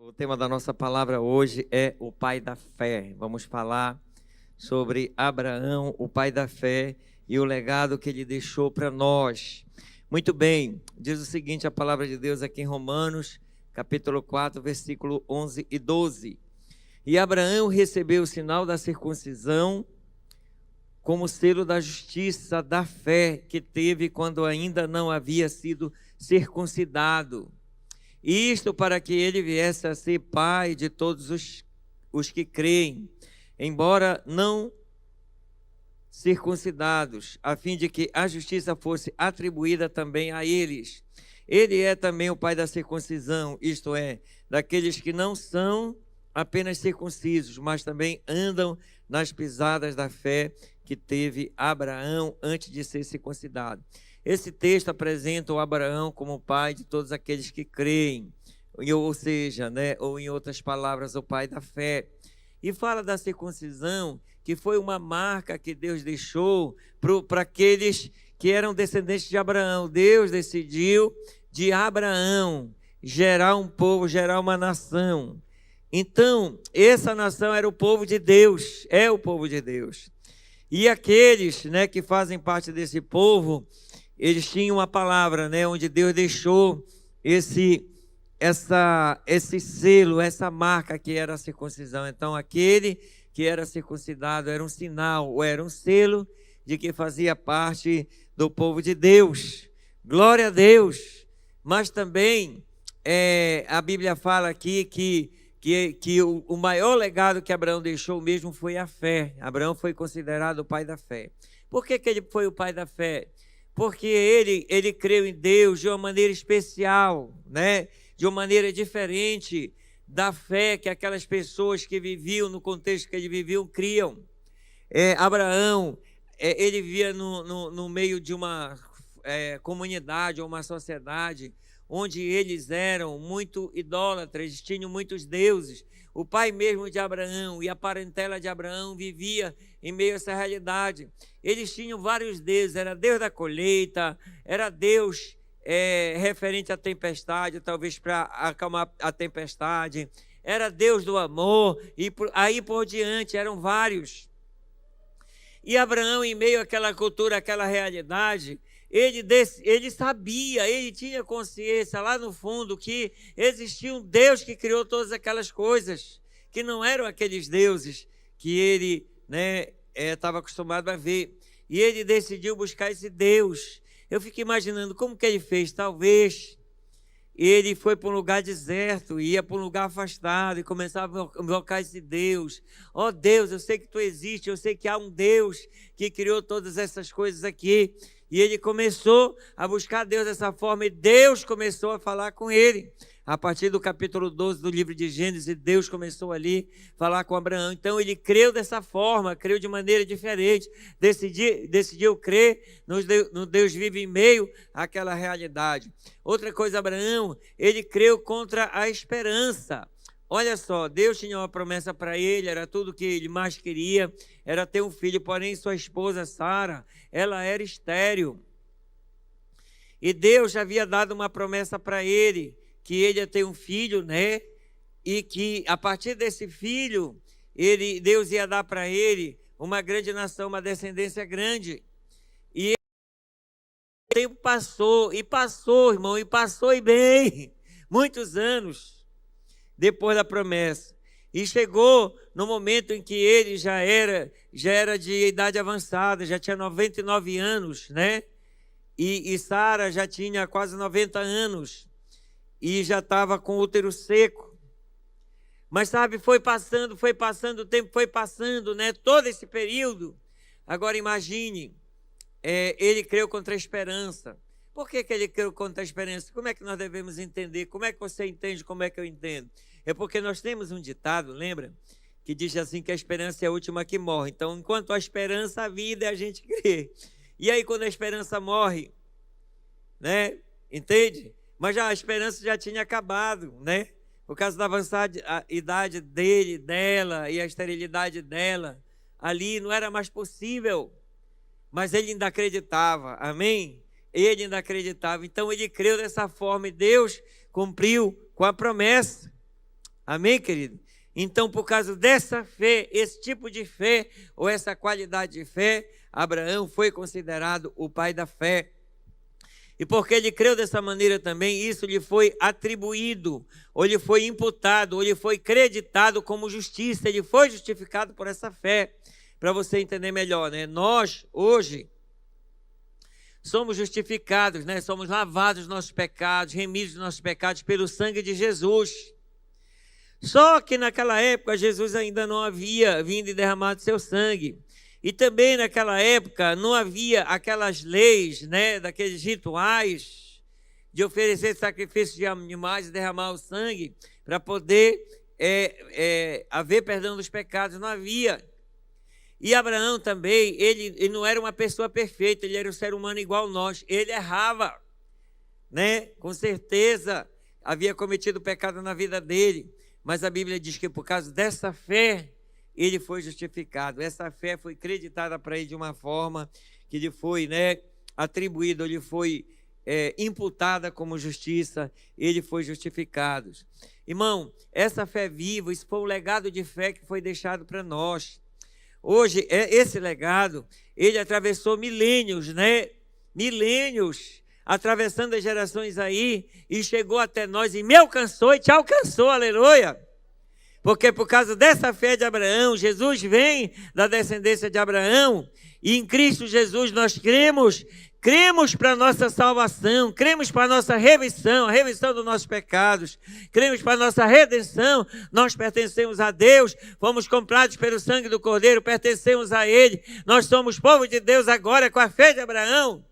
O tema da nossa palavra hoje é o pai da fé. Vamos falar sobre Abraão, o pai da fé, e o legado que ele deixou para nós. Muito bem, diz o seguinte a palavra de Deus aqui em Romanos, capítulo 4, versículo 11 e 12. E Abraão recebeu o sinal da circuncisão como selo da justiça da fé que teve quando ainda não havia sido circuncidado. Isto para que ele viesse a ser pai de todos os que creem, embora não circuncidados, a fim de que a justiça fosse atribuída também a eles. Ele é também o pai da circuncisão, isto é, daqueles que não são apenas circuncisos, mas também andam nas pisadas da fé que teve Abraão antes de ser circuncidado. Esse texto apresenta o Abraão como pai de todos aqueles que creem, ou seja, ou em outras palavras, o pai da fé. E fala da circuncisão, que foi uma marca que Deus deixou para aqueles que eram descendentes de Abraão. Deus decidiu de Abraão gerar um povo, gerar uma nação. Então, essa nação era o povo de Deus, é o povo de Deus. E aqueles que fazem parte desse povo, eles tinham uma palavra, onde Deus deixou esse selo, essa marca que era a circuncisão. Então, aquele que era circuncidado era um sinal, ou era um selo de que fazia parte do povo de Deus. Glória a Deus! Mas também, a Bíblia fala aqui que o maior legado que Abraão deixou mesmo foi a fé. Abraão foi considerado o pai da fé. Por que ele foi o pai da fé? Porque ele creu em Deus de uma maneira especial, de uma maneira diferente da fé que aquelas pessoas que viviam no contexto que ele viviam criam. Abraão, ele vivia no meio de uma comunidade ou uma sociedade onde eles eram muito idólatras, tinham muitos deuses. O pai mesmo de Abraão e a parentela de Abraão vivia em meio a essa realidade. Eles tinham vários deuses, era Deus da colheita, era Deus referente à tempestade, talvez para acalmar a tempestade, era Deus do amor, e aí por diante, eram vários. E Abraão, em meio àquela cultura, àquela realidade, ele sabia, ele tinha consciência lá no fundo que existia um Deus que criou todas aquelas coisas, que não eram aqueles deuses que ele estava acostumado a ver. E ele decidiu buscar esse Deus. Eu fico imaginando como que ele fez. Talvez ele foi para um lugar deserto, ia para um lugar afastado e começava a invocar esse Deus. Ó Deus, eu sei que tu existe, eu sei que há um Deus que criou todas essas coisas aqui. E ele começou a buscar Deus dessa forma e Deus começou a falar com ele. A partir do capítulo 12 do livro de Gênesis, Deus começou ali a falar com Abraão. Então ele creu dessa forma, creu de maneira diferente, decidiu crer no Deus vivo em meio àquela realidade. Outra coisa, Abraão, ele creu contra a esperança. Olha só, Deus tinha uma promessa para ele, era tudo que ele mais queria, era ter um filho, porém sua esposa Sara, ela era estéril. E Deus já havia dado uma promessa para ele, que ele ia ter um filho, e que a partir desse filho, Deus ia dar para ele uma grande nação, uma descendência grande. E o tempo passou, irmão, e passou e bem, muitos anos depois da promessa. E chegou no momento em que ele já era de idade avançada, já tinha 99 anos, E Sara já tinha quase 90 anos. E já estava com o útero seco. Mas sabe, foi passando, o tempo foi passando, todo esse período. Agora imagine, ele creu contra a esperança. Por que ele creu contra a esperança? Como é que nós devemos entender? Como é que você entende? Como é que eu entendo? É porque nós temos um ditado, lembra? Que diz assim que a esperança é a última que morre. Então, enquanto a esperança, a vida, a gente crê. E aí, quando a esperança morre, Entende? Mas a esperança já tinha acabado, Por causa da avançada idade dela e a esterilidade dela, ali não era mais possível. Mas ele ainda acreditava, amém? Ele ainda acreditava, então ele creu dessa forma e Deus cumpriu com a promessa. Amém, querido? Então, por causa dessa fé, esse tipo de fé, ou essa qualidade de fé, Abraão foi considerado o pai da fé. E porque ele creu dessa maneira também, isso lhe foi atribuído, ou lhe foi imputado, ou lhe foi creditado como justiça. Ele foi justificado por essa fé. Para você entender melhor, né? Nós, hoje, somos justificados, né? Somos lavados dos nossos pecados, remidos dos nossos pecados pelo sangue de Jesus. Só que naquela época Jesus ainda não havia vindo e derramado seu sangue. E também naquela época não havia aquelas leis, né, daqueles rituais de oferecer sacrifício de animais e derramar o sangue para poder haver perdão dos pecados. Não havia. E Abraão também, ele não era uma pessoa perfeita, ele era um ser humano igual a nós. Ele errava, né? Com certeza havia cometido pecado na vida dele. Mas a Bíblia diz que por causa dessa fé, ele foi justificado. Essa fé foi creditada para ele de uma forma que lhe foi, né, atribuída, lhe foi imputada como justiça, ele foi justificado. Irmão, essa fé viva, isso foi um legado de fé que foi deixado para nós. Hoje, esse legado, ele atravessou milênios, né? Milênios, atravessando as gerações aí, e chegou até nós, e me alcançou e te alcançou, aleluia! Porque por causa dessa fé de Abraão, Jesus vem da descendência de Abraão, e em Cristo Jesus nós cremos para a nossa salvação, cremos para a nossa remissão, a remissão dos nossos pecados, cremos para a nossa redenção. Nós pertencemos a Deus, fomos comprados pelo sangue do Cordeiro, pertencemos a Ele, nós somos povo de Deus agora com a fé de Abraão,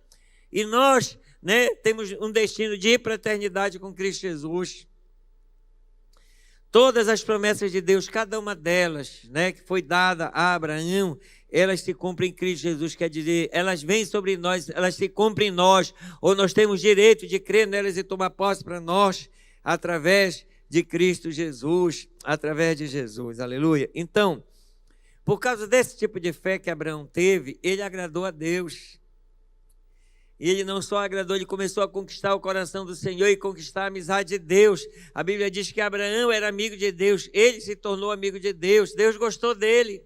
e nós, né, temos um destino de ir para a eternidade com Cristo Jesus. Todas as promessas de Deus, cada uma delas, né, que foi dada a Abraão, elas se cumprem em Cristo Jesus, quer dizer, elas vêm sobre nós, elas se cumprem em nós, ou nós temos direito de crer nelas e tomar posse para nós, através de Cristo Jesus, através de Jesus, aleluia. Então, por causa desse tipo de fé que Abraão teve, ele agradou a Deus. E ele não só agradou, ele começou a conquistar o coração do Senhor e conquistar a amizade de Deus. A Bíblia diz que Abraão era amigo de Deus, ele se tornou amigo de Deus, Deus gostou dele,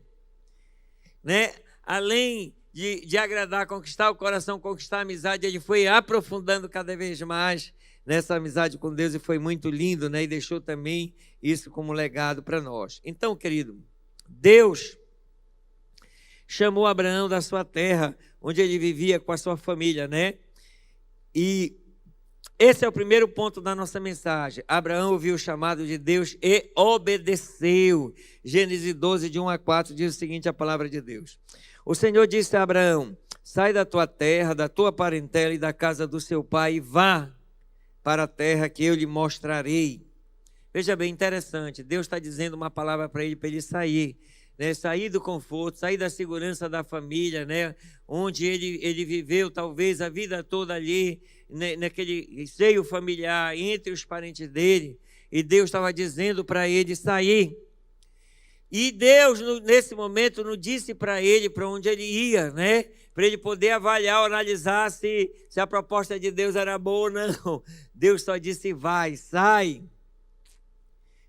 né? Além de agradar, conquistar o coração, conquistar a amizade, ele foi aprofundando cada vez mais nessa amizade com Deus, e foi muito lindo, né? E deixou também isso como legado para nós. Então, querido, Deus chamou Abraão da sua terra, onde ele vivia com a sua família, né? E esse é o primeiro ponto da nossa mensagem. Abraão ouviu o chamado de Deus e obedeceu. Gênesis 12, de 1 a 4, diz o seguinte, a palavra de Deus. O Senhor disse a Abraão: sai da tua terra, da tua parentela e da casa do seu pai, e vá para a terra que eu lhe mostrarei. Veja bem, interessante, Deus está dizendo uma palavra para ele sair, né? Sair do conforto, sair da segurança da família, né? Onde ele viveu talvez a vida toda ali, né? Naquele seio familiar, entre os parentes dele, e Deus estava dizendo para ele sair. E Deus, nesse momento, não disse para ele para onde ele ia, né? Para ele poder avaliar, analisar se a proposta de Deus era boa ou não. Deus só disse: vai, sai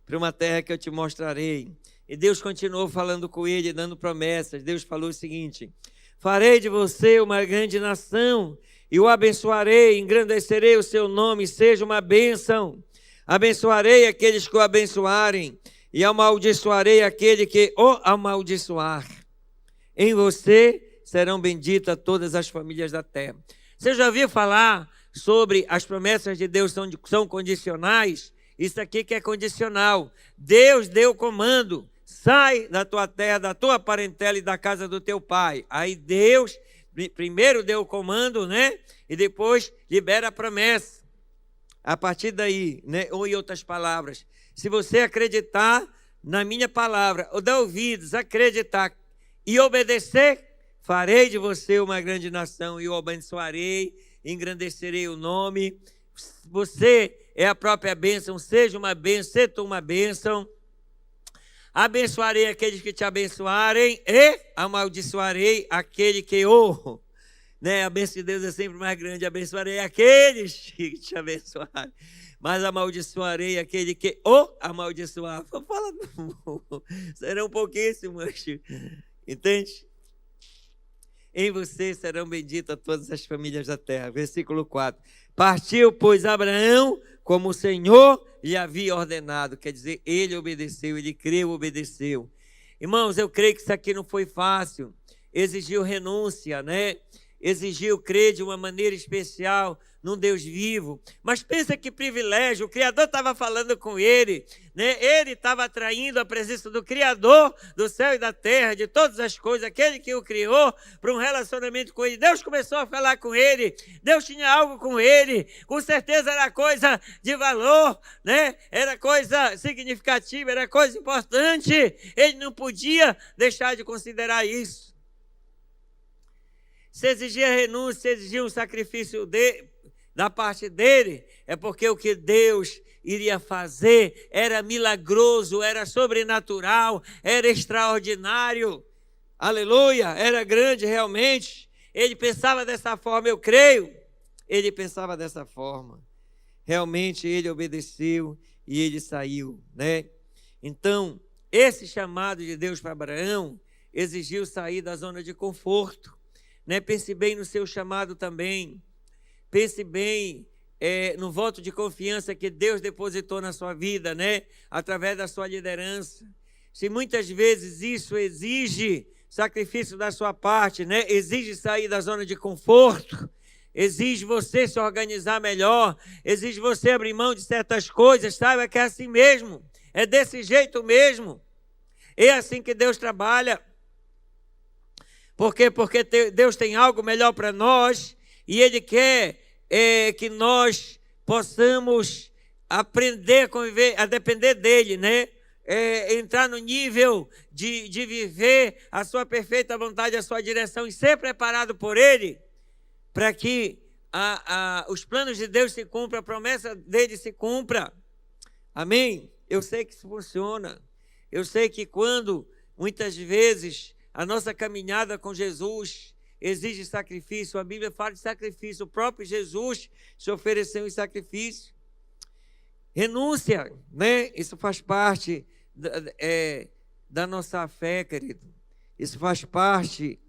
para uma terra que eu te mostrarei. E Deus continuou falando com ele, dando promessas. Deus falou o seguinte: farei de você uma grande nação, e o abençoarei, engrandecerei o seu nome, seja uma bênção. Abençoarei aqueles que o abençoarem, e amaldiçoarei aquele que o amaldiçoar. Em você serão benditas todas as famílias da terra. Você já ouviu falar sobre as promessas de Deus são condicionais? Isso aqui que é condicional. Deus deu o comando: sai da tua terra, da tua parentela e da casa do teu pai. Aí Deus primeiro deu o comando, né? E depois libera a promessa. A partir daí, né? Ou em outras palavras, se você acreditar na minha palavra, ou dar ouvidos, acreditar e obedecer, farei de você uma grande nação, e o abençoarei, engrandecerei o nome. Você é a própria bênção, seja uma bênção, seja uma bênção. Abençoarei aqueles que te abençoarem e amaldiçoarei aquele que o... Né? A bênção de Deus é sempre mais grande. Abençoarei aqueles que te abençoarem. mas amaldiçoarei aquele que o amaldiçoar. Fala, serão pouquíssimos, entende? Em você serão benditas todas as famílias da terra. Versículo 4. Partiu, pois, Abraão, como o Senhor lhe havia ordenado. Quer dizer, ele obedeceu, ele creu, obedeceu. Irmãos, eu creio que isso aqui não foi fácil. Exigiu renúncia, né? Exigiu crer de uma maneira especial num Deus vivo. Mas pensa que privilégio, o Criador estava falando com ele, né? Ele estava atraindo a presença do Criador do céu e da terra, de todas as coisas, aquele que o criou, para um relacionamento com ele. Deus começou a falar com ele, Deus tinha algo com ele, com certeza era coisa de valor, né? Era coisa significativa, era coisa importante, ele não podia deixar de considerar isso. Se exigia renúncia, se exigia um sacrifício da parte dele, é porque o que Deus iria fazer era milagroso, era sobrenatural, era extraordinário. Aleluia, era grande realmente. Ele pensava dessa forma, eu creio. Ele pensava dessa forma. Realmente ele obedeceu e ele saiu, né? Então, esse chamado de Deus para Abraão exigiu sair da zona de conforto. Né? Pense bem no seu chamado também. Pense bem no voto de confiança que Deus depositou na sua vida, né? Através da sua liderança. Se muitas vezes isso exige sacrifício da sua parte, né? Exige sair da zona de conforto, exige você se organizar melhor, exige você abrir mão de certas coisas, saiba que é assim mesmo, é desse jeito mesmo. É assim que Deus trabalha. Por quê? Porque Deus tem algo melhor para nós e Ele quer que nós possamos aprender a conviver, a depender dEle, né? Entrar no nível de viver a sua perfeita vontade, a sua direção e ser preparado por Ele para que os planos de Deus se cumpram, a promessa dEle se cumpra. Amém? Eu sei que isso funciona. Eu sei que quando, muitas vezes, a nossa caminhada com Jesus exige sacrifício. A Bíblia fala de sacrifício. O próprio Jesus se ofereceu em sacrifício. Renúncia, né? Isso faz parte da nossa fé, querido. Isso faz parte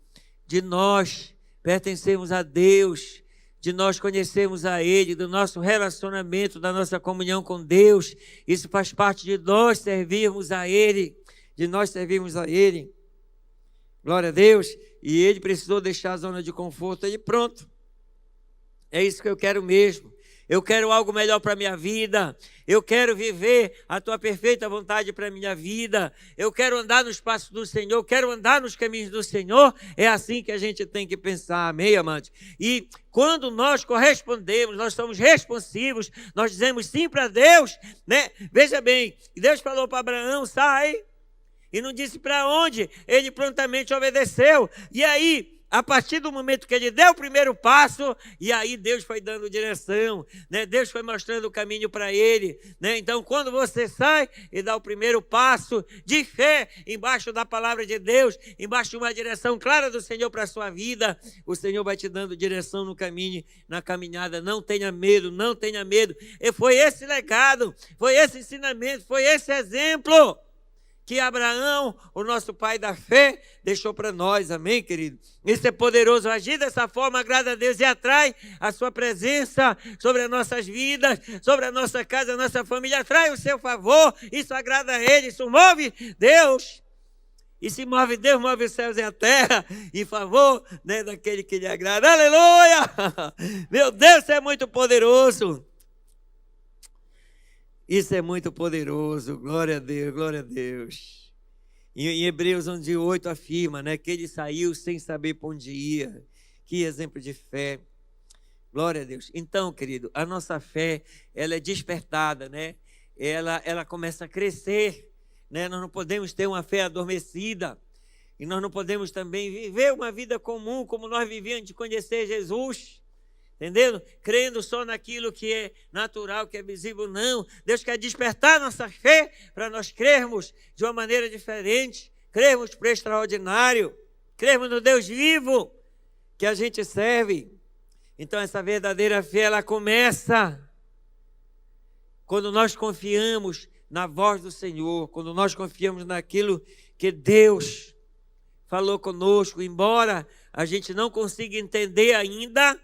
de nós pertencermos a Deus, de nós conhecermos a Ele, do nosso relacionamento, da nossa comunhão com Deus. Isso faz parte de nós servirmos a Ele, Glória a Deus. E ele precisou deixar a zona de conforto. E pronto. É isso que eu quero mesmo. Eu quero algo melhor para a minha vida. Eu quero viver a tua perfeita vontade para a minha vida. Eu quero andar nos passos do Senhor. Eu quero andar nos caminhos do Senhor. É assim que a gente tem que pensar. Amém, amados? E quando nós correspondemos, nós somos responsivos, nós dizemos sim para Deus, né? Veja bem, Deus falou para Abraão, sai. E não disse para onde, ele prontamente obedeceu. E aí, a partir do momento que ele deu o primeiro passo, e aí Deus foi dando direção, né? Deus foi mostrando o caminho para ele, né? Então, quando você sai e dá o primeiro passo de fé, embaixo da palavra de Deus, embaixo de uma direção clara do Senhor para a sua vida, o Senhor vai te dando direção no caminho, na caminhada. Não tenha medo, não tenha medo. E foi esse legado, foi esse ensinamento, foi esse exemplo que Abraão, o nosso pai da fé, deixou para nós, amém, querido? Isso é poderoso, agir dessa forma agrada a Deus e atrai a sua presença sobre as nossas vidas, sobre a nossa casa, a nossa família, atrai o seu favor, isso agrada a Ele, isso move Deus. E se move Deus, move os céus e a terra, em favor, né, daquele que lhe agrada. Aleluia! Meu Deus, isso é muito poderoso. Isso é muito poderoso, glória a Deus, glória a Deus. Em Hebreus 11:8 afirma, né, que ele saiu sem saber para onde ia. Que exemplo de fé, glória a Deus. Então, querido, a nossa fé, ela é despertada, né? Ela começa a crescer, né? Nós não podemos ter uma fé adormecida. E nós não podemos também viver uma vida comum como nós vivíamos de conhecer Jesus. Entendendo? Crendo só naquilo que é natural, que é visível, não. Deus quer despertar nossa fé para nós crermos de uma maneira diferente, crermos para o extraordinário, crermos no Deus vivo que a gente serve. Então essa verdadeira fé, ela começa quando nós confiamos na voz do Senhor, quando nós confiamos naquilo que Deus falou conosco, embora a gente não consiga entender ainda,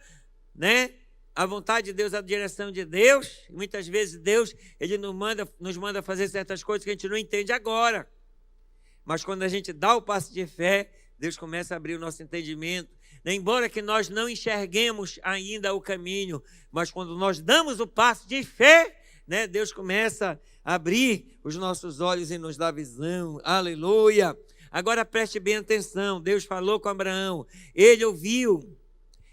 né, a vontade de Deus, a direção de Deus. Muitas vezes Deus, Ele nos manda fazer certas coisas que a gente não entende agora. Mas quando a gente dá o passo de fé, Deus começa a abrir o nosso entendimento. Embora que nós não enxerguemos ainda o caminho, mas quando nós damos o passo de fé, né, Deus começa a abrir os nossos olhos e nos dá visão. Aleluia! Agora preste bem atenção. Deus falou com Abraão. Ele ouviu,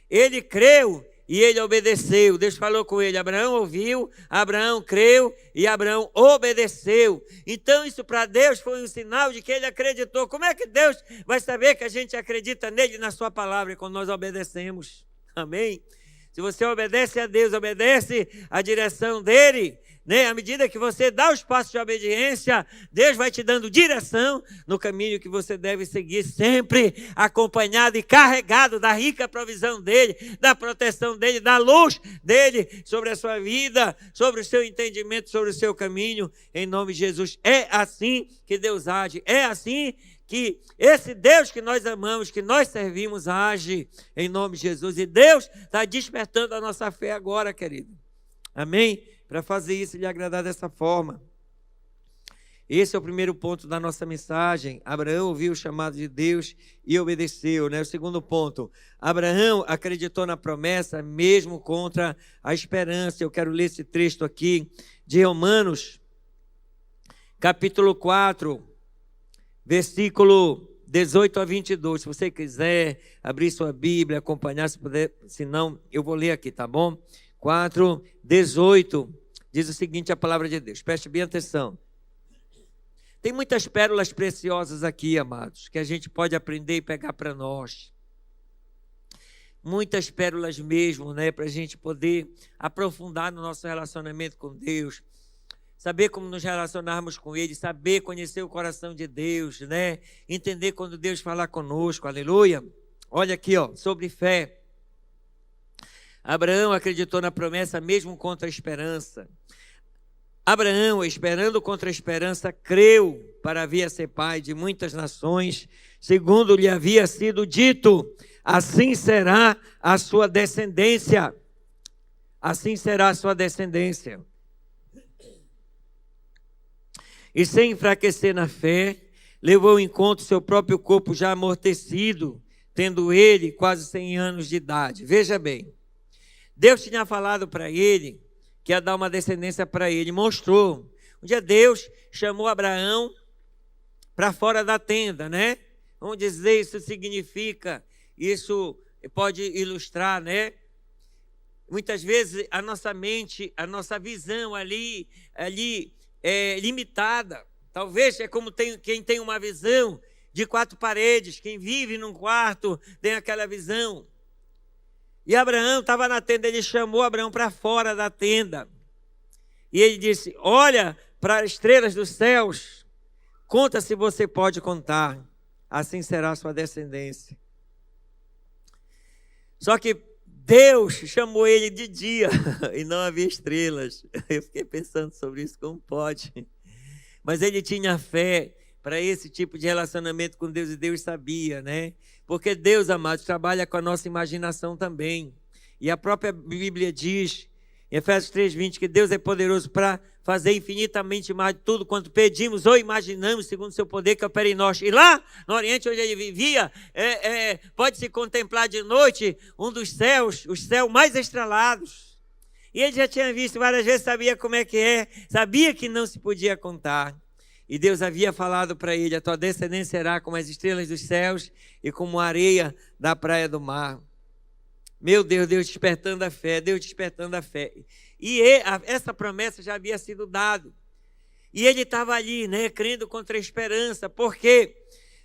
ele creu e ele obedeceu. Deus falou com ele. Abraão ouviu, Abraão creu e Abraão obedeceu. Então isso para Deus foi um sinal de que ele acreditou. Como é que Deus vai saber que a gente acredita nele e na sua palavra quando nós obedecemos? Amém? Se você obedece a Deus, obedece a direção dele, né? À medida que você dá os passos de obediência, Deus vai te dando direção no caminho que você deve seguir, sempre acompanhado e carregado da rica provisão dele, da proteção dele, da luz dele sobre a sua vida, sobre o seu entendimento, sobre o seu caminho, em nome de Jesus. É assim que Deus age, é assim que esse Deus que nós amamos, que nós servimos, age em nome de Jesus. E Deus está despertando a nossa fé agora, querido. Amém? Para fazer isso e lhe agradar dessa forma. Esse é o primeiro ponto da nossa mensagem. Abraão ouviu o chamado de Deus e obedeceu, né? O segundo ponto, Abraão acreditou na promessa mesmo contra a esperança. Eu quero ler esse texto aqui de Romanos, capítulo 4, versículo 18 a 22. Se você quiser abrir sua Bíblia, acompanhar, se puder, se não, eu vou ler aqui, tá bom? 4, 18, diz o seguinte a palavra de Deus. Preste bem atenção. Tem muitas pérolas preciosas aqui, amados, que a gente pode aprender e pegar para nós. Muitas pérolas mesmo, né? Para a gente poder aprofundar no nosso relacionamento com Deus. Saber como nos relacionarmos com Ele, saber conhecer o coração de Deus, né? Entender quando Deus falar conosco, aleluia. Olha aqui, ó, sobre fé. Abraão acreditou na promessa mesmo contra a esperança. Abraão, esperando contra a esperança, creu para vir a ser pai de muitas nações, segundo lhe havia sido dito, assim será a sua descendência. Assim será a sua descendência. E sem enfraquecer na fé, levou em conta o seu próprio corpo já amortecido, tendo ele quase 100 anos de idade. Veja bem, Deus tinha falado para ele que ia dar uma descendência para ele, mostrou. Um dia Deus chamou Abraão para fora da tenda, né? Vamos dizer, isso significa, isso pode ilustrar, né? Muitas vezes a nossa mente, a nossa visão ali é limitada. Talvez é como quem tem uma visão de 4 paredes, quem vive num quarto tem aquela visão. E Abraão estava na tenda, ele chamou Abraão para fora da tenda. E ele disse, olha para as estrelas dos céus, conta se você pode contar, assim será a sua descendência. Só que Deus chamou ele de dia e não havia estrelas. Eu fiquei pensando sobre isso, como pode? Mas ele tinha fé para esse tipo de relacionamento com Deus e Deus sabia, né? Porque Deus, amados, trabalha com a nossa imaginação também. E a própria Bíblia diz, em Efésios 3:20, que Deus é poderoso para fazer infinitamente mais de tudo quanto pedimos ou imaginamos, segundo o seu poder que opera em nós. E lá, no Oriente, onde ele vivia, pode-se contemplar de noite um dos céus, os céus mais estrelados. E ele já tinha visto várias vezes, sabia como é que é, sabia que não se podia contar. E Deus havia falado para ele, a tua descendência será como as estrelas dos céus e como a areia da praia do mar. Meu Deus, Deus despertando a fé, Deus despertando a fé. E essa promessa já havia sido dada. E ele estava ali, né, crendo contra a esperança. Por quê?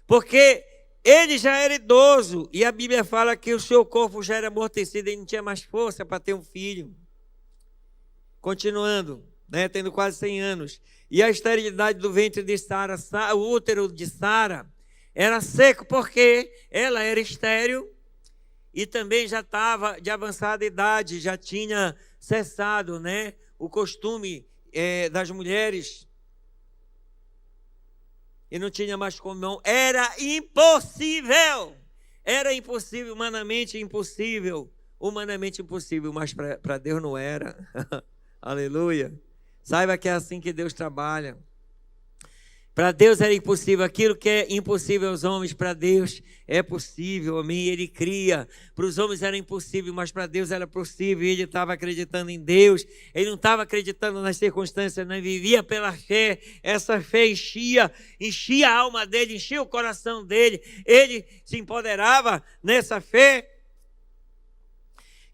Porque ele já era idoso. E a Bíblia fala que o seu corpo já era amortecido e não tinha mais força para ter um filho. Continuando, né, tendo quase 100 anos. E a esterilidade do ventre de Sara, o útero de Sara, era seco porque ela era estéril e também já estava de avançada idade, já tinha cessado, né, o costume das mulheres. E não tinha mais como não. Era impossível. Era impossível, humanamente impossível. Humanamente impossível, mas para Deus não era. Aleluia. Saiba que é assim que Deus trabalha. Para Deus era impossível. Aquilo que é impossível aos homens, para Deus é possível. Amém? Ele cria. Para os homens era impossível, mas para Deus era possível. E ele estava acreditando em Deus. Ele não estava acreditando nas circunstâncias, não vivia pela fé. Essa fé enchia a alma dele, enchia o coração dele. Ele se empoderava nessa fé.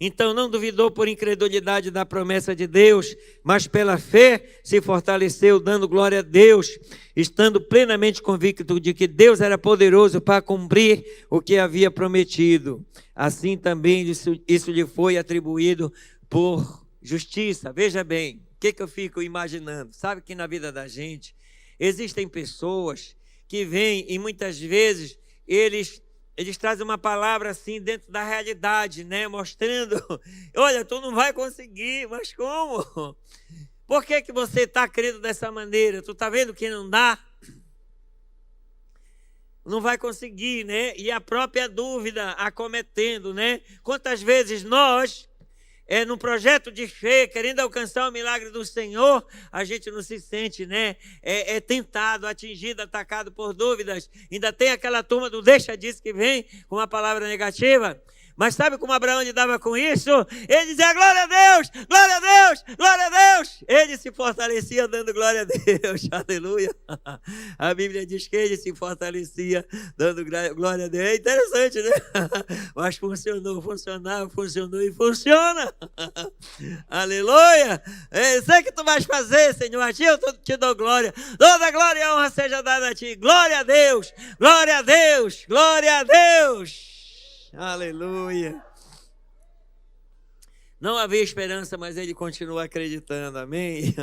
Então não duvidou por incredulidade da promessa de Deus, mas pela fé se fortaleceu, dando glória a Deus, estando plenamente convicto de que Deus era poderoso para cumprir o que havia prometido. Assim também isso lhe foi atribuído por justiça. Veja bem, o que eu fico imaginando? Sabe que na vida da gente existem pessoas que vêm e muitas vezes eles trazem uma palavra assim dentro da realidade, né? Mostrando, olha, tu não vai conseguir, mas como? Por que você está crendo dessa maneira? Tu está vendo que não dá? Não vai conseguir, né? E a própria dúvida acometendo, né? Quantas vezes nós, num projeto de fé, querendo alcançar o milagre do Senhor, a gente não se sente, né? Tentado, atingido, atacado por dúvidas. Ainda tem aquela turma do deixa disso que vem com uma palavra negativa. Mas sabe como Abraão lidava com isso? Ele dizia glória a Deus, glória a Deus, glória a Deus. Ele se fortalecia dando glória a Deus, aleluia. A Bíblia diz que ele se fortalecia dando glória a Deus. É interessante, né? Mas funcionou e funciona. Aleluia. Sei que tu vais fazer, Senhor, a ti eu te dou glória. Toda glória e honra seja dada a ti. Glória a Deus, glória a Deus, glória a Deus. Aleluia. Não havia esperança, mas ele continua acreditando, amém?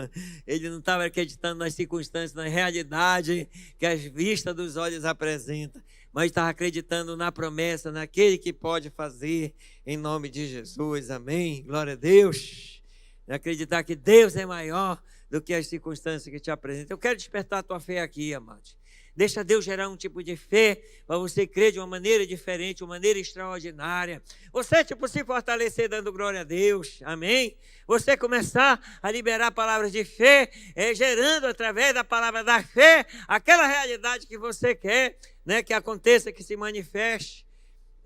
Ele não estava acreditando nas circunstâncias, na realidade que as vistas dos olhos apresentam, mas estava acreditando na promessa, naquele que pode fazer, em nome de Jesus, amém? Glória a Deus. Acreditar que Deus é maior do que as circunstâncias que te apresentam. Eu quero despertar a tua fé aqui, amados. Deixa Deus gerar um tipo de fé para você crer de uma maneira diferente, uma maneira extraordinária. Você, se fortalecer dando glória a Deus, amém? Você começar a liberar palavras de fé, gerando através da palavra da fé, aquela realidade que você quer, né, que aconteça, que se manifeste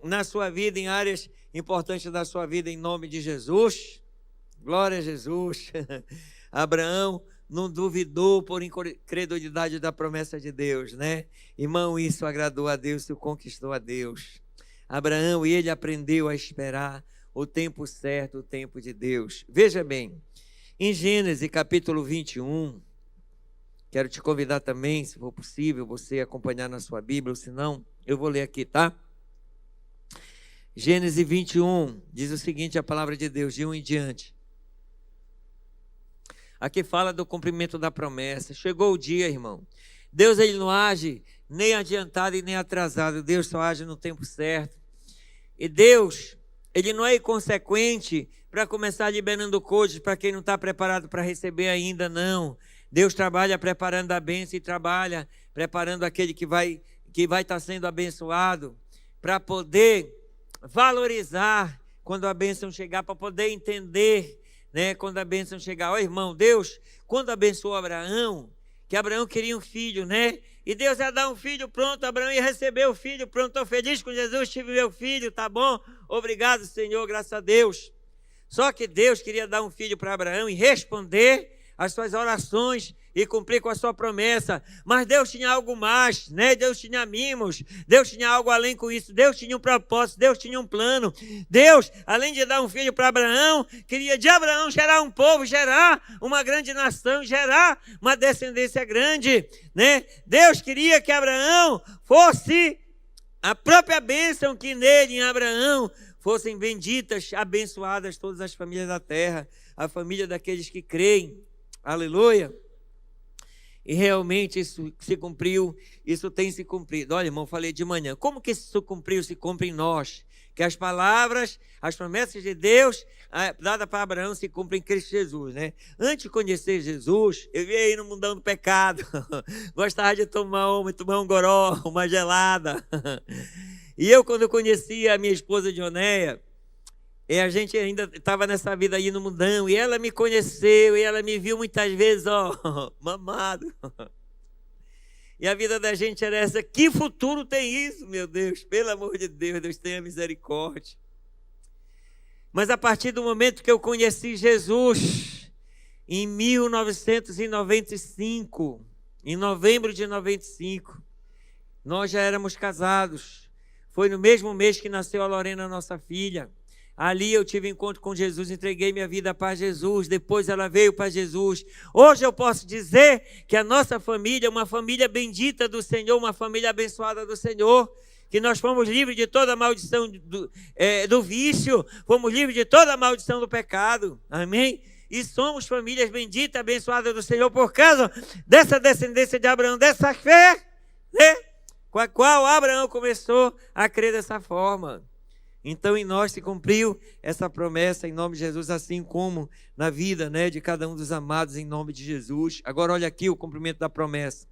na sua vida, em áreas importantes da sua vida, em nome de Jesus. Glória a Jesus. Abraão não duvidou por incredulidade da promessa de Deus, né? Irmão, isso agradou a Deus, isso conquistou a Deus. Abraão, ele aprendeu a esperar o tempo certo, o tempo de Deus. Veja bem, em Gênesis capítulo 21, quero te convidar também, se for possível, você acompanhar na sua Bíblia, ou se não, eu vou ler aqui, tá? Gênesis 21, diz o seguinte, a palavra de Deus, de 1 em diante. Aqui fala do cumprimento da promessa. Chegou o dia, irmão. Deus, ele não age nem adiantado e nem atrasado. Deus só age no tempo certo. E Deus, ele não é inconsequente para começar liberando coisas para quem não está preparado para receber ainda, não. Deus trabalha preparando a bênção e trabalha preparando aquele que vai estar sendo abençoado para poder valorizar quando a bênção chegar, para poder entender, né, quando a bênção chegar. Ó, irmão, Deus, quando abençoou Abraão, que Abraão queria um filho, né? E Deus ia dar um filho pronto, Abraão ia receber o filho pronto. Estou feliz com Jesus, tive meu filho, tá bom? Obrigado, Senhor, graças a Deus. Só que Deus queria dar um filho para Abraão e responder as suas orações e cumprir com a sua promessa. Mas Deus tinha algo mais, né? Deus tinha mimos, Deus tinha algo além com isso. Deus tinha um propósito, Deus tinha um plano. Deus, além de dar um filho para Abraão, queria de Abraão gerar um povo, gerar uma grande nação, gerar uma descendência grande, né? Deus queria que Abraão fosse a própria bênção, que nele, em Abraão, fossem benditas, abençoadas todas as famílias da terra, a família daqueles que creem. Aleluia. E realmente isso se cumpriu, isso tem se cumprido. Olha, irmão, falei de manhã, como que isso cumpriu, se cumpre em nós, que as palavras, as promessas de Deus dadas para Abraão se cumprem em Cristo Jesus, né? Antes de conhecer Jesus, eu ia aí no mundão do pecado, gostava de tomar um goró, uma gelada. E eu, quando eu conheci a minha esposa Dionéia, a gente ainda estava nessa vida aí no mundão, e ela me conheceu, e ela me viu muitas vezes, mamado. E a vida da gente era essa. Que futuro tem isso, meu Deus? Pelo amor de Deus, Deus tenha misericórdia. Mas a partir do momento que eu conheci Jesus, em 1995, em novembro de 95, nós já éramos casados. Foi no mesmo mês que nasceu a Lorena, nossa filha. Ali eu tive encontro com Jesus, entreguei minha vida para Jesus, depois ela veio para Jesus. Hoje eu posso dizer que a nossa família é uma família bendita do Senhor, uma família abençoada do Senhor, que nós fomos livres de toda a maldição do vício, fomos livres de toda a maldição do pecado, amém? E somos famílias benditas, abençoadas do Senhor, por causa dessa descendência de Abraão, dessa fé, né? Com a qual Abraão começou a crer dessa forma. Então em nós se cumpriu essa promessa em nome de Jesus, assim como na vida, né, de cada um dos amados em nome de Jesus. Agora olha aqui o cumprimento da promessa.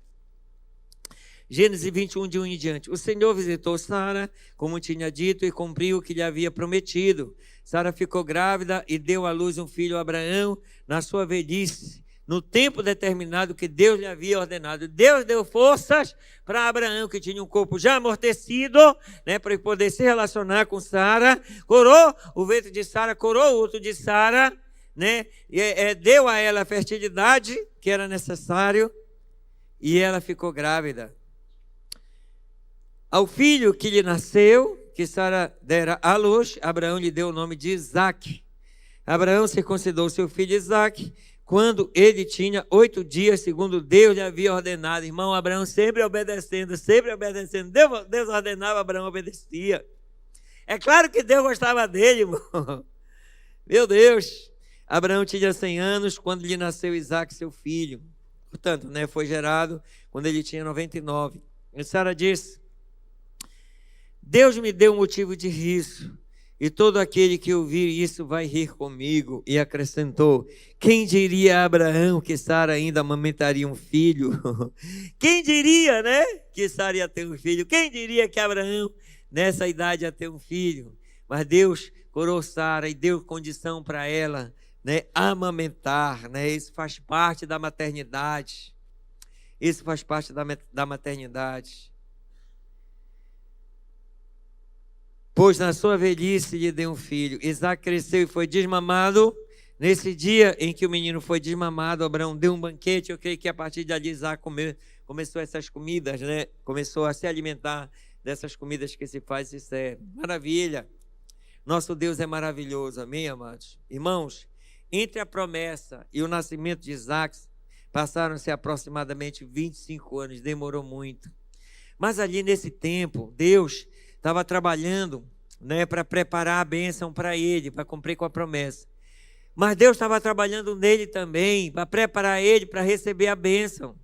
Gênesis 21, de 1 em diante. O Senhor visitou Sara, como tinha dito, e cumpriu o que lhe havia prometido. Sara ficou grávida e deu à luz um filho a Abraão na sua velhice, no tempo determinado que Deus lhe havia ordenado. Deus deu forças para Abraão, que tinha um corpo já amortecido, né, para ele poder se relacionar com Sara. Curou o ventre de Sara, curou o útero de Sara, né, deu a ela a fertilidade que era necessário, e ela ficou grávida. Ao filho que lhe nasceu, que Sara dera à luz, Abraão lhe deu o nome de Isaque. Abraão circuncidou seu filho Isaque quando ele tinha 8 dias, segundo Deus lhe havia ordenado. Irmão, Abraão sempre obedecendo, sempre obedecendo. Deus ordenava, Abraão obedecia. É claro que Deus gostava dele, irmão. Meu Deus. Abraão tinha 100 anos quando lhe nasceu Isaque, seu filho. Portanto, né, foi gerado quando ele tinha 99. E Sara disse: Deus me deu um motivo de riso, e todo aquele que ouvir isso vai rir comigo. E acrescentou: quem diria a Abraão que Sara ainda amamentaria um filho? Quem diria, né, que Sara ia ter um filho? Quem diria que Abraão, nessa idade, ia ter um filho? Mas Deus curou Sara e deu condição para ela, né, amamentar, né? Isso faz parte da maternidade. Isso faz parte da maternidade. Pois na sua velhice lhe deu um filho. Isaque cresceu e foi desmamado. Nesse dia em que o menino foi desmamado, Abraão deu um banquete. Eu creio que a partir de ali Isaque começou essas comidas, né? Começou a se alimentar dessas comidas que se faz e se serve. Maravilha! Nosso Deus é maravilhoso, amém, amados? Irmãos, entre a promessa e o nascimento de Isaque, passaram-se aproximadamente 25 anos, demorou muito. Mas ali nesse tempo, Deus estava trabalhando, né, para preparar a bênção para ele, para cumprir com a promessa. Mas Deus estava trabalhando nele também, para preparar ele para receber a bênção,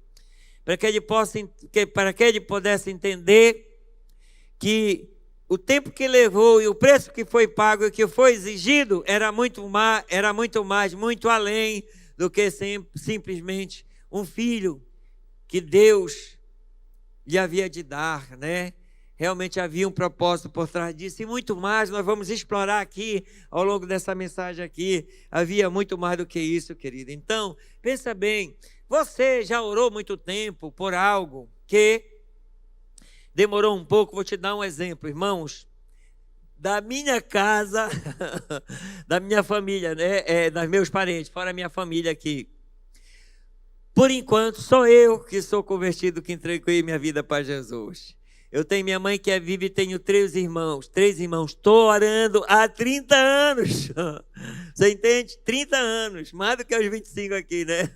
para que ele pudesse entender que o tempo que levou e o preço que foi pago e que foi exigido era muito mais, muito além do que simplesmente um filho que Deus lhe havia de dar, né? Realmente havia um propósito por trás disso e muito mais. Nós vamos explorar aqui ao longo dessa mensagem aqui. Havia muito mais do que isso, querido. Então, pensa bem, você já orou muito tempo por algo que demorou um pouco? Vou te dar um exemplo, irmãos. Da minha casa, da minha família, né? Das meus parentes, fora a minha família aqui. Por enquanto, sou eu que sou convertido, que entreguei minha vida para Jesus. Eu tenho minha mãe que é viva e tenho 3 irmãos. Estou orando há 30 anos. Você entende? 30 anos, mais do que os 25 aqui, né?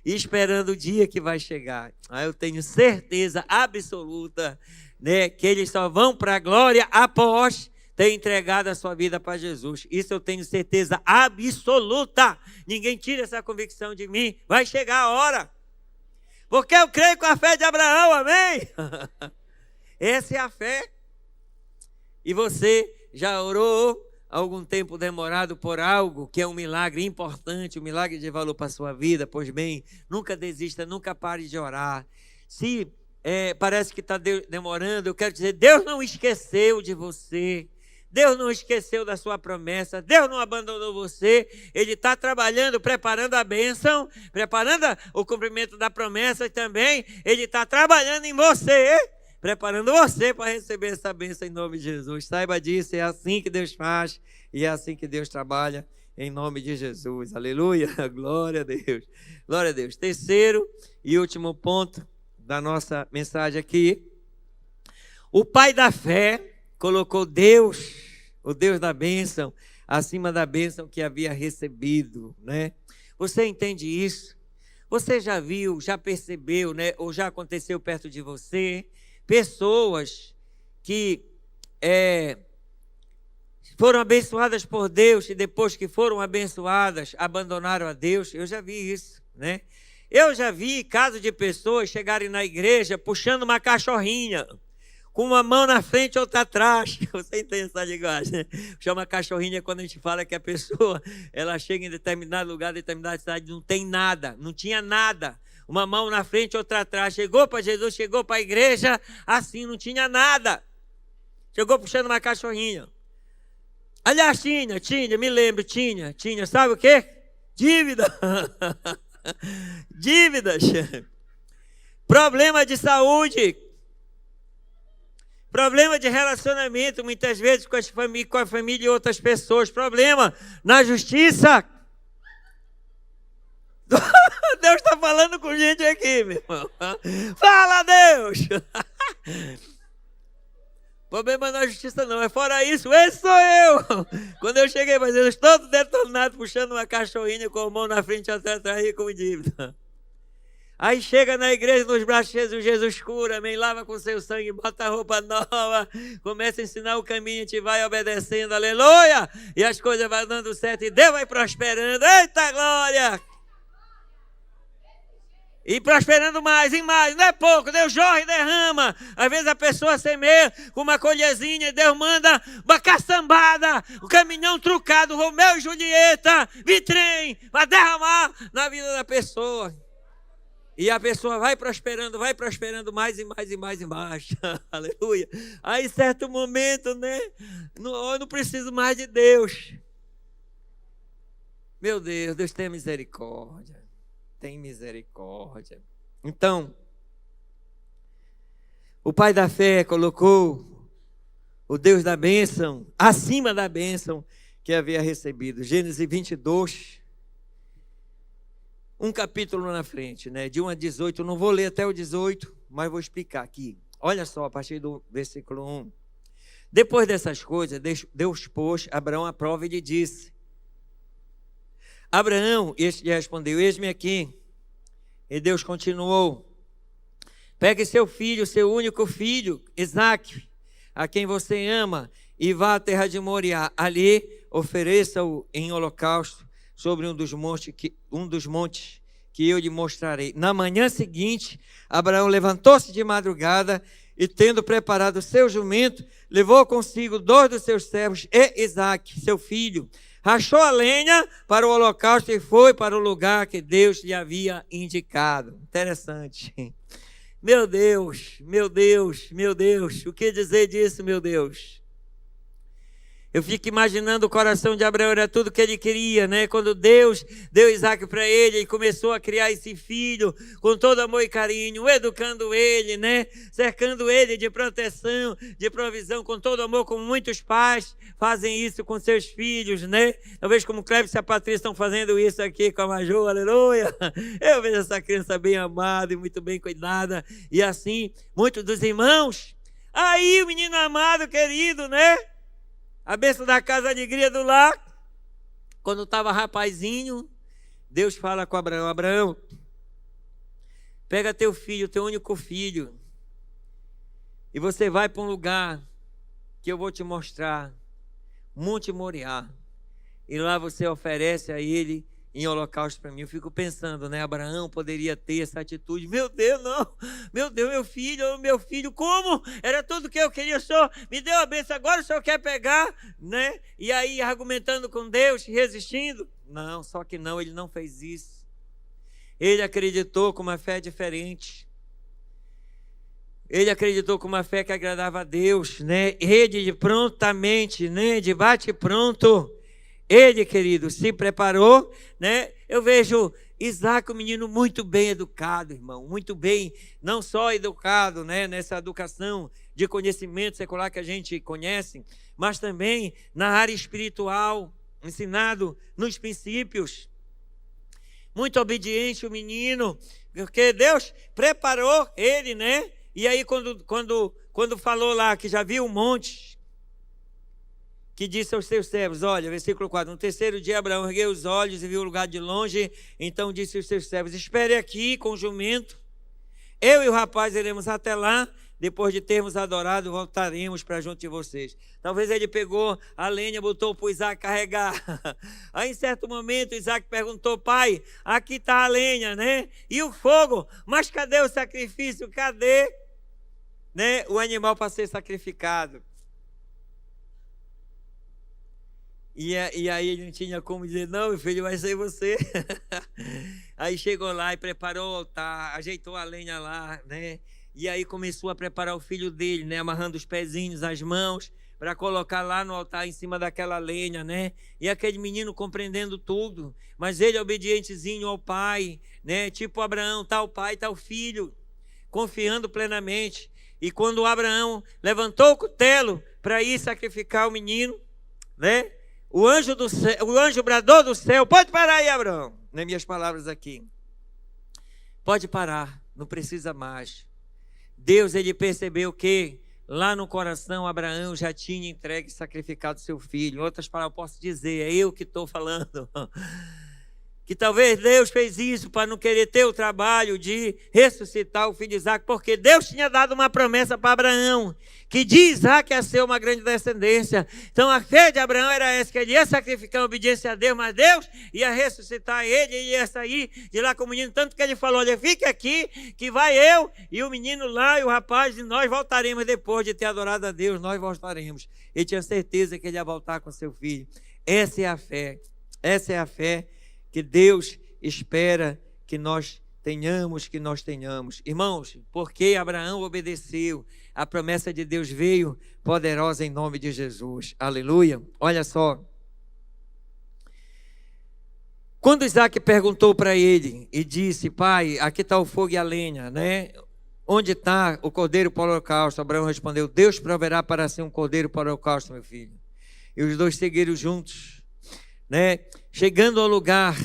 E esperando o dia que vai chegar. Aí eu tenho certeza absoluta, né, que eles só vão para a glória após ter entregado a sua vida para Jesus. Isso eu tenho certeza absoluta. Ninguém tira essa convicção de mim. Vai chegar a hora. Porque eu creio com a fé de Abraão, amém? Essa é a fé. E você já orou algum tempo demorado por algo que é um milagre importante, um milagre de valor para a sua vida? Pois bem, nunca desista, nunca pare de orar. Se parece que está demorando, eu quero dizer, Deus não esqueceu de você. Deus não esqueceu da sua promessa, Deus não abandonou você, Ele está trabalhando, preparando a bênção, preparando o cumprimento da promessa e também Ele está trabalhando em você, preparando você para receber essa bênção em nome de Jesus. Saiba disso, é assim que Deus faz e é assim que Deus trabalha em nome de Jesus. Aleluia, glória a Deus. Glória a Deus. Terceiro e último ponto da nossa mensagem aqui. O pai da fé colocou Deus, o Deus da bênção, acima da bênção que havia recebido, né? Você entende isso? Você já viu, já percebeu, né? Ou já aconteceu perto de você, pessoas que foram abençoadas por Deus e depois que foram abençoadas, abandonaram a Deus? Eu já vi isso, né? Eu já vi casos de pessoas chegarem na igreja puxando uma cachorrinha, com uma mão na frente e outra atrás. Você entende essa linguagem, né? Chama cachorrinha quando a gente fala que a pessoa, ela chega em determinado lugar, determinada cidade, não tem nada, não tinha nada. Uma mão na frente e outra atrás. Chegou para Jesus, chegou para a igreja, assim, não tinha nada. Chegou puxando uma cachorrinha. Aliás, tinha, me lembro, tinha, sabe o quê? Dívida. Dívidas. Problema de saúde. Problema de relacionamento, muitas vezes com a família e outras pessoas. Problema na justiça. Deus está falando com gente aqui, meu irmão. Fala, Deus. Problema na justiça não, é fora isso, esse sou eu. Quando eu cheguei para Jesus, todo detonado, puxando uma cachorrinha com a mão na frente e atrás e com dívida. Aí chega na igreja, nos braços de Jesus, Jesus cura, amém, lava com seu sangue, bota a roupa nova, começa a ensinar o caminho, a gente vai obedecendo, aleluia, e as coisas vão dando certo, e Deus vai prosperando, eita glória! E prosperando mais e mais, não é pouco, Deus jorra e derrama. Às vezes a pessoa semeia com uma colherzinha e Deus manda uma caçambada, um caminhão trucado, Romeu e Julieta, vitrem, vai derramar na vida da pessoa. E a pessoa vai prosperando mais e mais e mais e mais. Aleluia. Aí, certo momento, né? Eu não preciso mais de Deus. Meu Deus, Deus tem misericórdia. Tem misericórdia. Então, o pai da fé colocou o Deus da bênção acima da bênção que havia recebido. Gênesis 22. Um capítulo na frente, né? De 1 a 18, eu não vou ler até o 18, mas vou explicar aqui. Olha só, a partir do versículo 1. Depois dessas coisas, Deus pôs Abraão à prova e lhe disse: Abraão, este lhe respondeu: eis-me aqui. E Deus continuou: pegue seu filho, seu único filho, Isaque, a quem você ama, e vá à terra de Moriá. Ali ofereça-o em holocausto sobre um dos montes que eu lhe mostrarei. Na manhã seguinte, Abraão levantou-se de madrugada e, tendo preparado o seu jumento, levou consigo 2 dos seus servos e Isaque, seu filho. Rachou a lenha para o holocausto e foi para o lugar que Deus lhe havia indicado. Interessante. Meu Deus, meu Deus, meu Deus. O que dizer disso, meu Deus? Eu fico imaginando o coração de Abraão, era tudo que ele queria, né? Quando Deus deu Isaque para ele, ele começou a criar esse filho com todo amor e carinho, educando ele, né? Cercando ele de proteção, de provisão, com todo amor, como muitos pais fazem isso com seus filhos, né? Talvez como Cleves e a Patrícia estão fazendo isso aqui com a Majô, aleluia. Eu vejo essa criança bem amada e muito bem cuidada, e assim, muitos dos irmãos. Aí o menino amado, querido, né? A bênção da casa, a alegria do lar. Quando estava rapazinho, Deus fala com Abraão: Abraão, pega teu filho, teu único filho, e você vai para um lugar que eu vou te mostrar, Monte Moriá. E lá você oferece a ele em holocausto para mim. Eu fico pensando, né? Abraão poderia ter essa atitude. Meu Deus, não. Meu Deus, meu filho, como? Era tudo que eu queria, o Senhor me deu a bênção, agora o Senhor quer pegar, né? E aí argumentando com Deus, resistindo. Não, só que não, ele não fez isso. Ele acreditou com uma fé diferente. Ele acreditou com uma fé que agradava a Deus, né? Ele de prontamente, né? De bate pronto. Ele, querido, se preparou, né? Eu vejo Isaac, um menino muito bem educado, irmão, muito bem, não só educado, né? Nessa educação de conhecimento secular que a gente conhece, mas também na área espiritual, ensinado nos princípios. Muito obediente o menino, porque Deus preparou ele, né? E aí quando falou lá que já viu um monte, que disse aos seus servos, olha, versículo 4, no terceiro dia Abraão ergueu os olhos e viu o lugar de longe, então disse aos seus servos, espere aqui com o jumento, eu e o rapaz iremos até lá, depois de termos adorado, voltaremos para junto de vocês. Talvez ele pegou a lenha, botou para o Isaac carregar. Aí em certo momento Isaac perguntou, pai, aqui está a lenha, né? E o fogo, mas cadê o sacrifício? Cadê, né, o animal para ser sacrificado? E aí ele não tinha como dizer, não, meu filho, vai ser você. Aí chegou lá e preparou o altar, ajeitou a lenha lá, né? E aí começou a preparar o filho dele, né? Amarrando os pezinhos, as mãos, para colocar lá no altar em cima daquela lenha, né? E aquele menino compreendendo tudo, mas ele obedientezinho ao pai, né? Tipo Abraão, tal pai, tal filho, confiando plenamente. E quando Abraão levantou o cutelo para ir sacrificar o menino, né? O anjo bradou do céu, pode parar aí, Abraão, nas minhas palavras aqui. Pode parar, não precisa mais. Deus, ele percebeu que lá no coração Abraão já tinha entregue e sacrificado seu filho. Em outras palavras, eu posso dizer, é eu que estou falando. Que talvez Deus fez isso para não querer ter o trabalho de ressuscitar o filho de Isaac, porque Deus tinha dado uma promessa para Abraão, que de Isaac ia ser uma grande descendência. Então a fé de Abraão era essa, que ele ia sacrificar a obediência a Deus, mas Deus ia ressuscitar ele, ele ia sair de lá com o menino, tanto que ele falou, olha, fique aqui, que vai eu e o menino lá e o rapaz, e nós voltaremos depois de ter adorado a Deus, nós voltaremos. Ele tinha certeza que ele ia voltar com seu filho. Essa é a fé que Deus espera que nós tenhamos. Irmãos, porque Abraão obedeceu, a promessa de Deus veio poderosa em nome de Jesus. Aleluia. Olha só. Quando Isaac perguntou para ele e disse, pai, aqui está o fogo e a lenha, né? Onde está o cordeiro para o holocausto? Abraão respondeu, Deus proverá para si um cordeiro para o holocausto, meu filho. E os dois seguiram juntos, né? Chegando ao lugar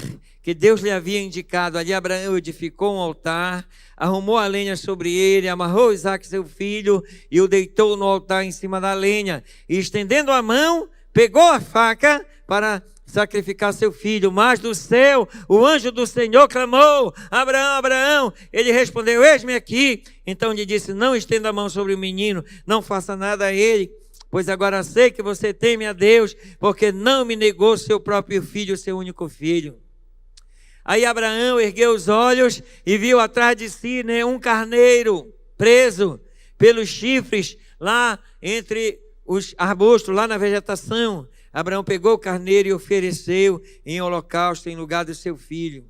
que Deus lhe havia indicado, ali Abraão edificou um altar, arrumou a lenha sobre ele, amarrou Isaac seu filho e o deitou no altar em cima da lenha. E estendendo a mão, pegou a faca para sacrificar seu filho. Mas do céu, o anjo do Senhor clamou, Abraão, Abraão. Ele respondeu, eis-me aqui. Então lhe disse, não estenda a mão sobre o menino, não faça nada a ele, pois agora sei que você teme a Deus, porque não me negou seu próprio filho, seu único filho. Aí Abraão ergueu os olhos e viu atrás de si, né, um carneiro preso pelos chifres lá entre os arbustos, lá na vegetação. Abraão pegou o carneiro e ofereceu em holocausto em lugar do seu filho.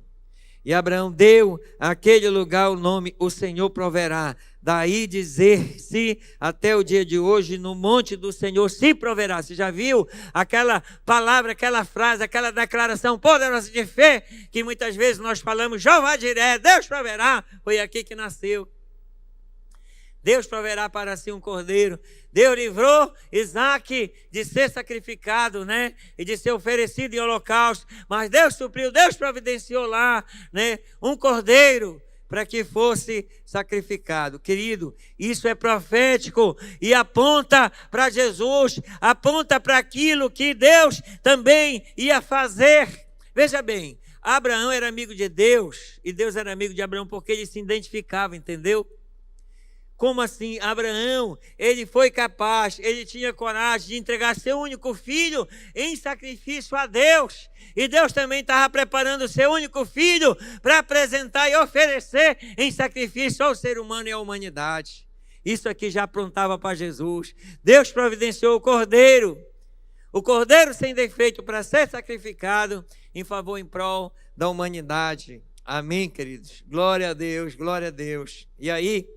E Abraão deu àquele lugar o nome, o Senhor proverá. Daí dizer-se até o dia de hoje, no monte do Senhor se proverá. Você já viu aquela palavra, aquela frase, aquela declaração poderosa de fé, que muitas vezes nós falamos, Jeová diré, Deus proverá. Foi aqui que nasceu. Deus proverá para si um cordeiro. Deus livrou Isaac de ser sacrificado, né? E de ser oferecido em holocausto. Mas Deus supriu, Deus providenciou lá, né? Um cordeiro para que fosse sacrificado. Querido, isso é profético e aponta para Jesus, aponta para aquilo que Deus também ia fazer. Veja bem, Abraão era amigo de Deus e Deus era amigo de Abraão porque ele se identificava, entendeu? Como assim? Abraão, ele foi capaz, ele tinha coragem de entregar seu único filho em sacrifício a Deus. E Deus também estava preparando o seu único filho para apresentar e oferecer em sacrifício ao ser humano e à humanidade. Isso aqui já apontava para Jesus. Deus providenciou o cordeiro sem defeito para ser sacrificado em favor, em prol da humanidade. Amém, queridos? Glória a Deus, glória a Deus. E aí,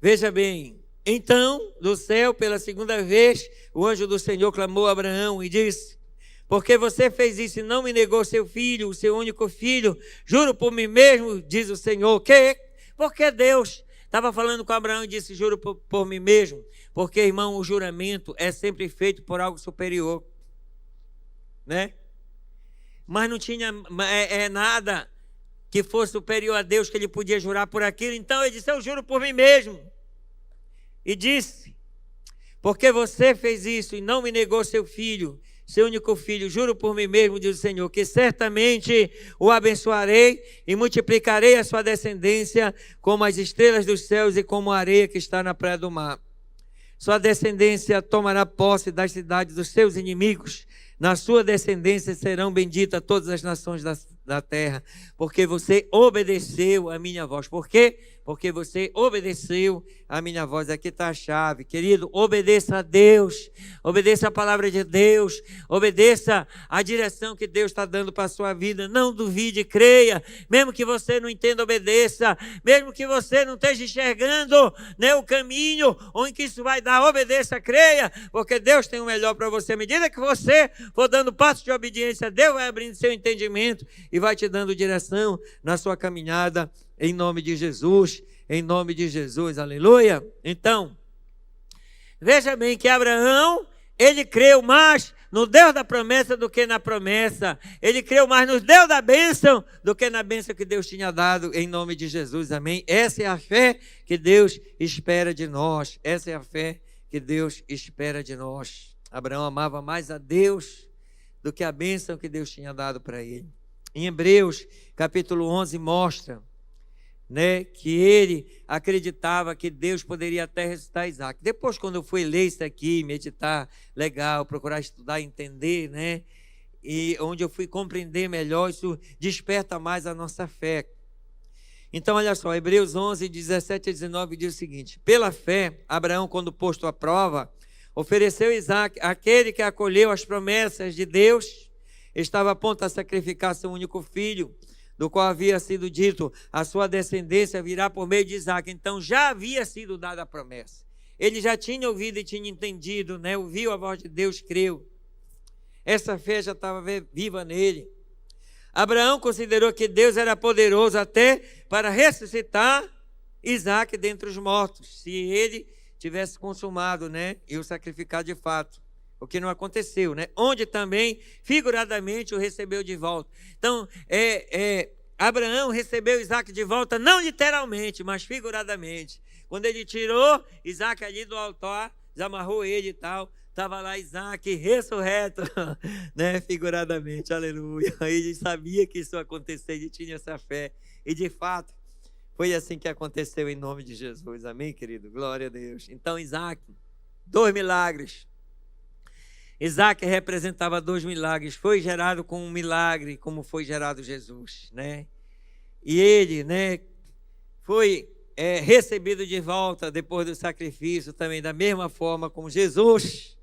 veja bem, então, do céu, pela segunda vez, o anjo do Senhor clamou a Abraão e disse: porque você fez isso e não me negou seu filho, o seu único filho, juro por mim mesmo, diz o Senhor, que? Porque Deus estava falando com Abraão e disse: juro por mim mesmo, porque, irmão, o juramento é sempre feito por algo superior, né? Mas não tinha nada que fosse superior a Deus que ele podia jurar por aquilo. Então ele disse: eu juro por mim mesmo. E disse: porque você fez isso e não me negou seu filho, seu único filho, juro por mim mesmo, diz o Senhor, que certamente o abençoarei e multiplicarei a sua descendência como as estrelas dos céus e como a areia que está na praia do mar. Sua descendência tomará posse das cidades dos seus inimigos. Na sua descendência serão benditas todas as nações da terra, porque você obedeceu a minha voz. Por quê? Porque você obedeceu a minha voz. Aqui está a chave, querido. Obedeça a Deus, obedeça a palavra de Deus, obedeça a direção que Deus está dando para a sua vida. Não duvide, creia. Mesmo que você não entenda, obedeça. Mesmo que você não esteja enxergando, né, o caminho onde que isso vai dar, obedeça, creia, porque Deus tem o melhor para você. À medida que você for dando passos de obediência, Deus vai abrindo seu entendimento e vai te dando direção na sua caminhada, em nome de Jesus, aleluia. Então, veja bem que Abraão, ele creu mais no Deus da promessa do que na promessa, ele creu mais no Deus da bênção do que na bênção que Deus tinha dado, em nome de Jesus, amém. Essa é a fé que Deus espera de nós, Abraão amava mais a Deus do que a bênção que Deus tinha dado para ele. Em Hebreus, capítulo 11, mostra, né, que ele acreditava que Deus poderia até ressuscitar Isaac. Depois, quando eu fui ler isso aqui, meditar, legal, procurar estudar, entender, né, e onde eu fui compreender melhor, isso desperta mais a nossa fé. Então, olha só, Hebreus 11, 17 a 19 diz o seguinte: pela fé, Abraão, quando posto à prova, ofereceu Isaac, aquele que acolheu as promessas de Deus, estava a ponto de sacrificar seu único filho, do qual havia sido dito: a sua descendência virá por meio de Isaac. Então já havia sido dada a promessa. Ele já tinha ouvido e tinha entendido, né? Ouviu a voz de Deus, creu. Essa fé já estava viva nele. Abraão considerou que Deus era poderoso até para ressuscitar Isaac dentre os mortos, se ele tivesse consumado, né, e o sacrificado de fato, o que não aconteceu, né? Onde também figuradamente o recebeu de volta. Então, Abraão recebeu Isaac de volta, não literalmente, mas figuradamente. Quando ele tirou Isaac ali do altar, desamarrou ele e tal, estava lá Isaac ressurreto, né? Figuradamente, aleluia. Ele sabia que isso ia acontecer, ele tinha essa fé, e de fato foi assim que aconteceu, em nome de Jesus, amém, querido? Glória a Deus. Então, Isaac, 2 milagres. Isaac representava 2 milagres, foi gerado com um milagre, como foi gerado Jesus, né? E ele, né, foi recebido de volta depois do sacrifício, também da mesma forma como Jesus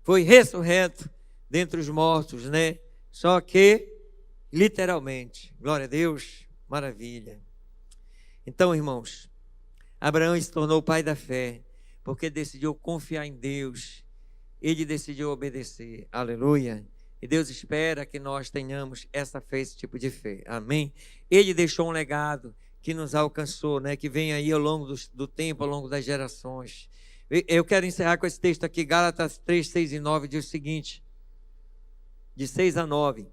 foi ressurreto dentre os mortos, né? Só que, literalmente, glória a Deus, maravilha. Então, irmãos, Abraão se tornou o pai da fé, porque decidiu confiar em Deus. Ele decidiu obedecer, aleluia. E Deus espera que nós tenhamos essa fé, esse tipo de fé, amém. Ele deixou um legado que nos alcançou, né? Que vem aí ao longo do tempo, ao longo das gerações. Eu quero encerrar com esse texto aqui, Gálatas 3, 6 e 9, diz o seguinte, de 6 a 9.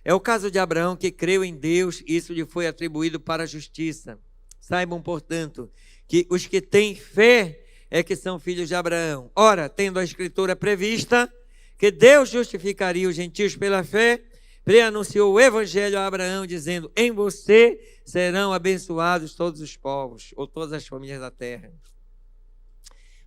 É o caso de Abraão, que creu em Deus, e isso lhe foi atribuído para a justiça. Saibam, portanto, que os que têm fé é que são filhos de Abraão. Ora, tendo a Escritura prevista que Deus justificaria os gentios pela fé, preanunciou o evangelho a Abraão, dizendo: em você serão abençoados todos os povos, ou todas as famílias da terra.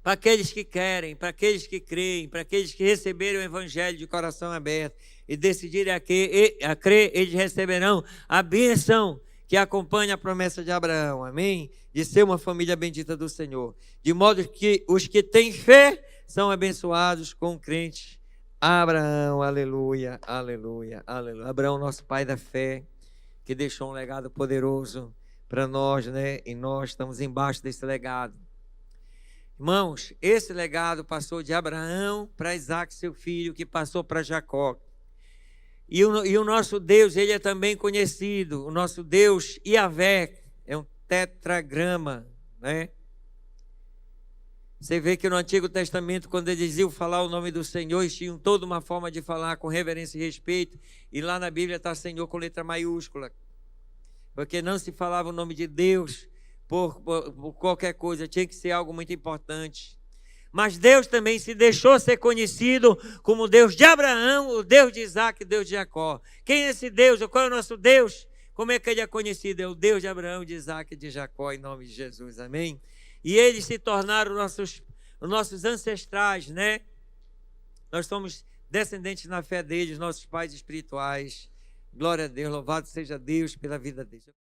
Para aqueles que querem, para aqueles que creem, para aqueles que receberam o evangelho de coração aberto e decidirem a crer, eles receberão a bênção que acompanha a promessa de Abraão, amém? De ser uma família bendita do Senhor. De modo que os que têm fé são abençoados com o crente Abraão, aleluia, aleluia, aleluia. Abraão, nosso pai da fé, que deixou um legado poderoso para nós, né? E nós estamos embaixo desse legado. Irmãos, esse legado passou de Abraão para Isaac, seu filho, que passou para Jacó. E o nosso Deus, ele é também conhecido, o nosso Deus, Yahvé, é um tetragrama, né? Você vê que no Antigo Testamento, quando eles iam falar o nome do Senhor, eles tinham toda uma forma de falar com reverência e respeito, e lá na Bíblia está Senhor com letra maiúscula, porque não se falava o nome de Deus por qualquer coisa, tinha que ser algo muito importante. Mas Deus também se deixou ser conhecido como o Deus de Abraão, o Deus de Isaac, o Deus de Jacó. Quem é esse Deus? Qual é o nosso Deus? Como é que ele é conhecido? É o Deus de Abraão, de Isaac e de Jacó, em nome de Jesus, amém? E eles se tornaram os nossos ancestrais, né? Nós somos descendentes na fé deles, nossos pais espirituais. Glória a Deus, louvado seja Deus pela vida deles.